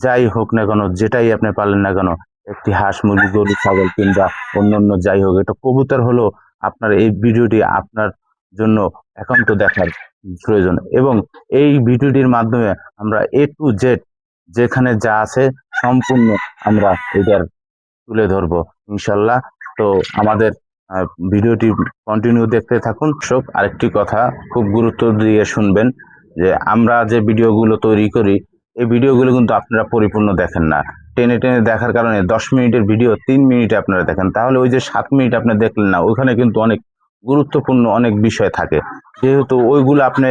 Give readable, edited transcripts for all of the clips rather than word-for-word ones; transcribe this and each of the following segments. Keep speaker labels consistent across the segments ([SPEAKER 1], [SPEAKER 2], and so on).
[SPEAKER 1] যাই হোক না কেন, যেটাই আপনি পালেন না কেন, একটি হাঁস, মুরগি, গরু, ছাগল কিংবা অন্যান্য যাই হোক, এটা কবুতর হলো, আপনার এই ভিডিওটি আপনার জন্য একান্ত দেখার প্রয়োজন। এবং এই ভিডিওটির মাধ্যমে আমরা A to Z যেখানে যা আছে সম্পূর্ণ আমরা এটার তুলে ধরবো ইনশাল্লাহ। তো আমাদের ভিডিওটি কন্টিনিউ দেখতে থাকুন। সব আরেকটি কথা খুব গুরুত্ব দিয়ে শুনবেন, যে আমরা যে ভিডিওগুলো তৈরি করি, এই ভিডিওগুলো কিন্তু আপনারা পরিপূর্ণ দেখেন না। টেনে টেনে দেখার কারণে 10 মিনিটের ভিডিও 3 মিনিটে আপনারা দেখেন, তাহলে ওই যে 7 মিনিট আপনি দেখলেন না, ওইখানে কিন্তু অনেক গুরুত্বপূর্ণ অনেক বিষয় থাকে। যেহেতু ওইগুলো আপনি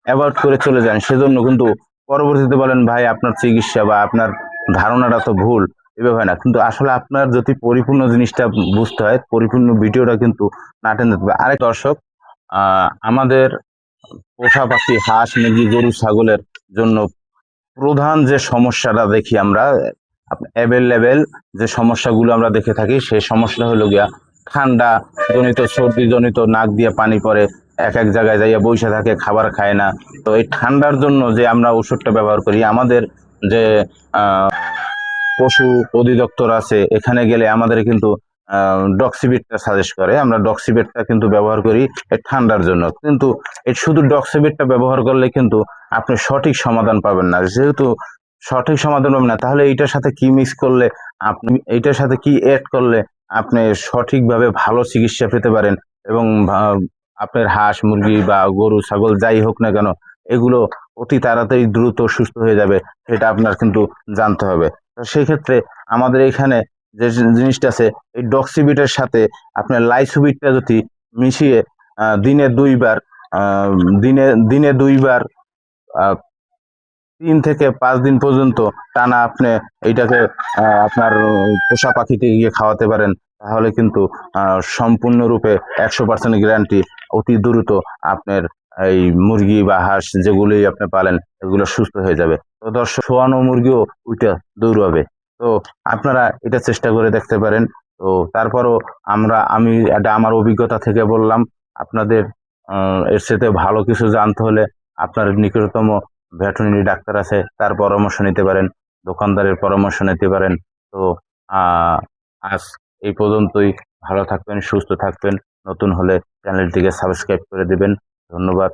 [SPEAKER 1] অ্যাভয়েড করে চলে যান, সেজন্য কিন্তু পরবর্তীতে বলেন ভাই আপনার চিকিৎসা বা আপনার ধারণাটা তো ভুল, এভাবে হয় না। কিন্তু আসলে আপনার যদি পরিপূর্ণ জিনিসটা বুঝতে হয়, পরিপূর্ণ ভিডিওটা কিন্তু না টেনে দেখতে হবে। আরেক দর্শক, আমাদের পোষা পাখি, হাঁস, মুরগি, গরু, ছাগলের জন্য প্রধান যে সমস্যাটা দেখি আমরা, অ্যাভেলেবেল যে সমস্যাগুলো আমরা দেখে থাকি, সেই সমস্যা হলো গিয়া ঠান্ডা জনিত, সর্দি জনিত, নাক দিয়ে পানি পড়ে, এক এক জায়গায় যাইয়া বসে থাকে, খাবার খায় না। তো এই ঠান্ডার জন্য যে আমরা ওষুধটা ব্যবহার করি, আমাদের যে পশু অধিদপ্তর আছে, এখানে গেলে আমাদের কিন্তু ডক্সিবিটটা সাজেস্ট করে। আমরা ডক্সিবিটটা কিন্তু ব্যবহার করি এই ঠান্ডার জন্য। কিন্তু এই শুধু ডক্সিবিটটা ব্যবহার করলে কিন্তু আপনি সঠিক সমাধান পাবেন না। যেহেতু সঠিক সমাধান পাবেন না, তাহলে এইটার সাথে কি মিক্স করলে, আপনি এইটার সাথে কি অ্যাড করলে আপনি সঠিকভাবে ভালো চিকিৎসা পেতে পারেন, এবং আপনার হাঁস, মুরগি বা গরু, ছাগল যাই হোক না কেন, এগুলো অতি তাড়াতাড়ি দ্রুত সুস্থ হয়ে যাবে, সেটা আপনার কিন্তু জানতে হবে। তো সেই ক্ষেত্রে আমাদের এখানে যে জিনিসটা আছে, এই ডক্সিবিটের সাথে আপনার লাইসোবিটটা যদি মিশিয়ে দিনে 2 বার, আহ, দিনে দিনে 2 বার 3 থেকে 5 দিন পর্যন্ত টানা আপনি এইটাকে আপনার পোষা পাখিকে গিয়ে খাওয়াতে পারেন, তাহলে কিন্তু সম্পূর্ণরূপে 100% গ্যারান্টি অতি দ্রুত আপনার এই মুরগি বা হাঁস যেগুলোই আপনি পালেন, এগুলো সুস্থ হয়ে যাবে। তো দর্শক, শোয়ানো মুরগিও ওইটা দৌড়াবে। তো আপনারা এটা চেষ্টা করে দেখতে পারেন। তো তারপরও আমি এটা আমার অভিজ্ঞতা থেকে বললাম। আপনাদের এর সাথে ভালো কিছু জানতে হলে আপনার নিকটতম ভেটেরিনারি ডাক্তার আছে, তার পরামর্শ নিতে পারেন, দোকানদারের পরামর্শ নিতে পারেন। তো আহ আজ এই পর্যন্তই। ভালো থাকবেন, সুস্থ থাকবেন। নতুন হলে চ্যানেলটিকে সাবস্ক্রাইব করে দিবেন। ধন্যবাদ।